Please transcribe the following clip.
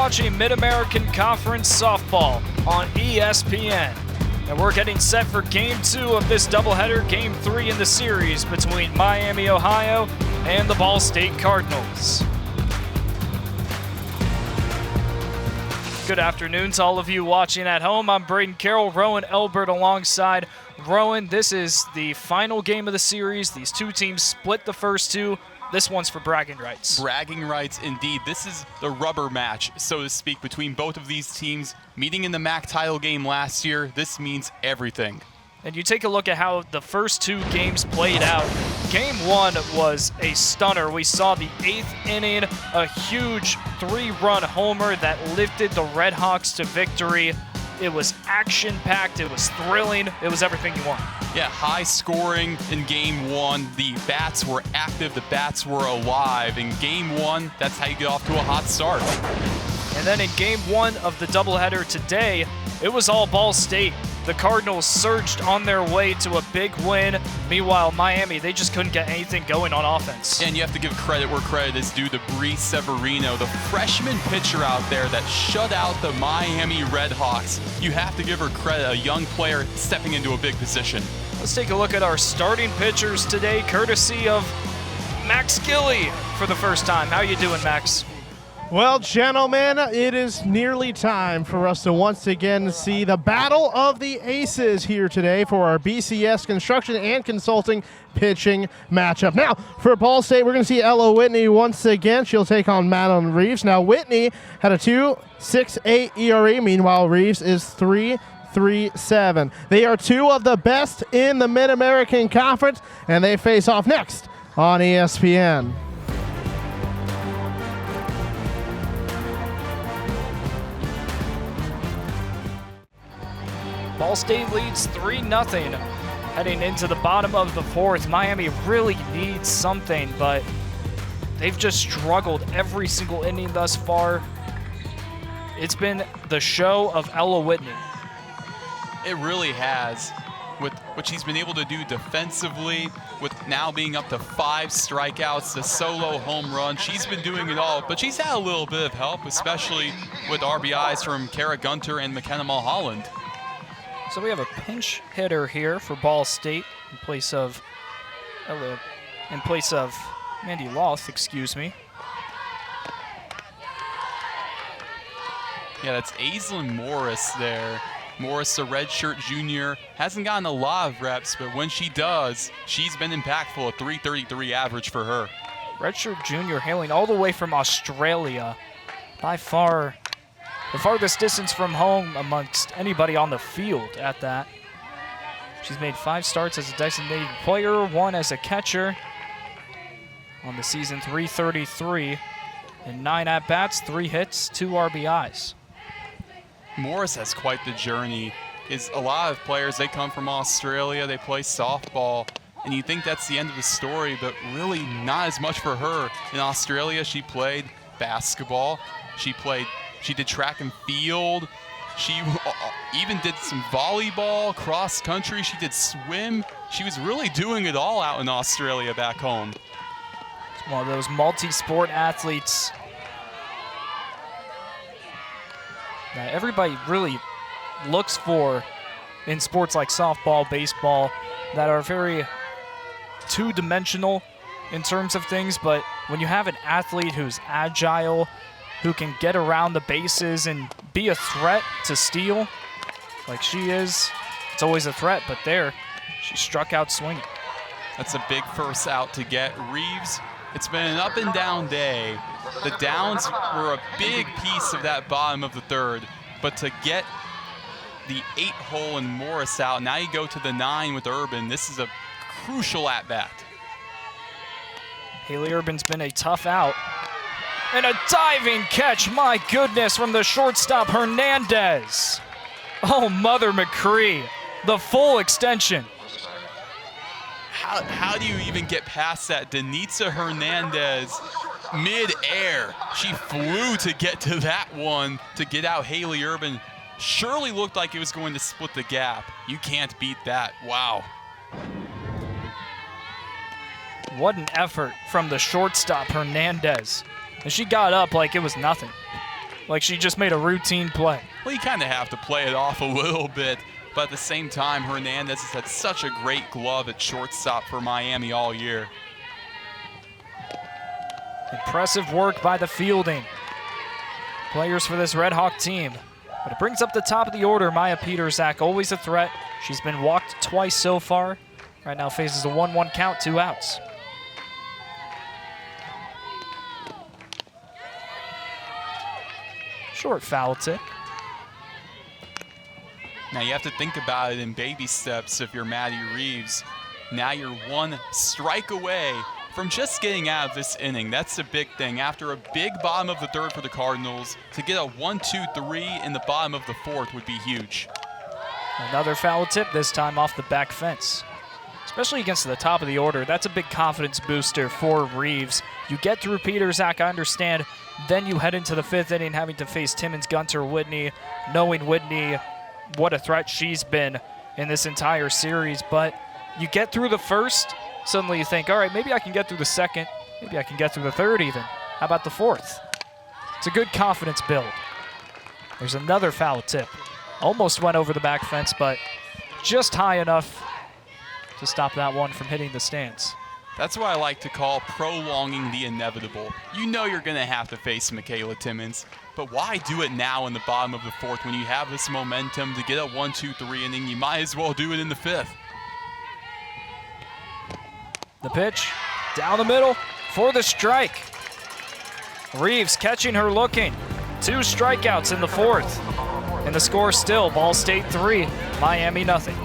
watching Mid-American Conference Softball on ESPN. And we're getting set for Game 2 of this doubleheader, Game 3 in the series between Miami, Ohio and the Ball State Cardinals. Good afternoon to all of you watching at home. I'm Brayden Carroll, Roen, Elbert alongside Roen. This is the final game of the series. These two teams split the first two. This one's for bragging rights. Bragging rights, indeed. This is the rubber match, so to speak, between both of these teams. Meeting in the MAC title game last year, this means everything. And you take a look at how the first two games played out. Game 1 was a stunner. We saw the 8th inning, a huge 3-run homer that lifted the Red Hawks to victory. It was action-packed, it was thrilling, it was everything you want. Yeah, high scoring in Game 1. The bats were active, the bats were alive. In Game 1, that's how you get off to a hot start. And then in Game 1 of the doubleheader today, it was all Ball State. The Cardinals surged on their way to a big win. Meanwhile, Miami, they just couldn't get anything going on offense. And you have to give credit where credit is due to Bree Severino, the freshman pitcher out there that shut out the Miami Red Hawks. You have to give her credit, a young player stepping into a big position. Let's take a look at our starting pitchers today, courtesy of Max Gillie for the first time. How you doing, Max? Well, gentlemen, it is nearly time for us to once again see the Battle of the Aces here today for our BCS Construction and Consulting pitching matchup. Now, for Ball State, we're going to see Ella Whitney once again. She'll take on Madeline Reeves. Now, Whitney had a 2.68 ERA. Meanwhile, Reeves is 3.37. They are two of the best in the Mid-American Conference, and they face off next on ESPN. Ball State leads 3-0 heading into the bottom of the fourth. Miami really needs something, but they've just struggled every single inning thus far. It's been the show of Ella Whitney. It really has. With what she's been able to do defensively, with now being up to 5 strikeouts, the solo home run, she's been doing it all. But she's had a little bit of help, especially with RBIs from Kara Gunter and McKenna Mulholland. So we have a pinch hitter here for Ball State in place of Mandy Loth, excuse me. Yeah, that's Aislinn Morris there. Morris, the redshirt junior, hasn't gotten a lot of reps, but when she does, she's been impactful, a 3.33 average for her. Redshirt junior hailing all the way from Australia, by far the farthest distance from home amongst anybody on the field at that. She's made 5 starts as a designated player, 1 as a catcher. On the season, 333 and 9 at-bats, 3 hits, 2 RBIs. Morris has quite the journey. A lot of players, they come from Australia, they play softball, and you think that's the end of the story, but really not as much for her. In Australia, she played basketball, she did track and field. She even did some volleyball, cross country. She did swim. She was really doing it all out in Australia back home. It's one of those multi-sport athletes that everybody really looks for in sports like softball, baseball, that are very two-dimensional in terms of things. But when you have an athlete who's agile, who can get around the bases and be a threat to steal like she is, it's always a threat, but there, she struck out swinging. That's a big first out to get. Reeves, it's been an up and down day. The downs were a big piece of that bottom of the third, but to get the 8-hole and Morris out, now you go to the 9 with Urban. This is a crucial at-bat. Haley Urban's been a tough out. And a diving catch, my goodness, from the shortstop, Hernandez. Oh, Mother McCree, the full extension. How do you even get past that? Denitza Hernandez, mid-air. She flew to get to that one, to get out Haley Urban. Surely looked like it was going to split the gap. You can't beat that. Wow. What an effort from the shortstop, Hernandez. And she got up like it was nothing. like she just made a routine play. Well, you kind of have to play it off a little bit, but at the same time, Hernandez has had such a great glove at shortstop for Miami all year. Impressive work by the fielding players for this Red Hawk team. But it brings up the top of the order. Maya Petersak, always a threat. She's been walked twice so far. Right now faces a 1-1 count, 2 outs. Short foul tip. Now you have to think about it in baby steps if you're Maddie Reeves. Now you're 1 strike away from just getting out of this inning. That's the big thing. After a big bottom of the 3rd for the Cardinals, to get a 1-2-3 in the bottom of the 4th would be huge. Another foul tip, this time off the back fence. Especially against the top of the order, that's a big confidence booster for Reeves. You get through Petersak, I understand, then you head into the 5th inning having to face Timmons, Gunter, Whitney, knowing Whitney, what a threat she's been in this entire series. But you get through the 1st, suddenly you think, all right, maybe I can get through the 2nd, maybe I can get through the 3rd even. How about the 4th? It's a good confidence build. There's another foul tip. Almost went over the back fence, but just high enough to stop that one from hitting the stands. That's what I like to call prolonging the inevitable. You know you're going to have to face Michaela Timmons, but why do it now in the bottom of the 4th when you have this momentum to get a 1-2-3 inning? You might as well do it in the 5th. The pitch down the middle for the strike. Reeves catching her looking. 2 strikeouts in the 4th. And the score still Ball State 3, Miami nothing.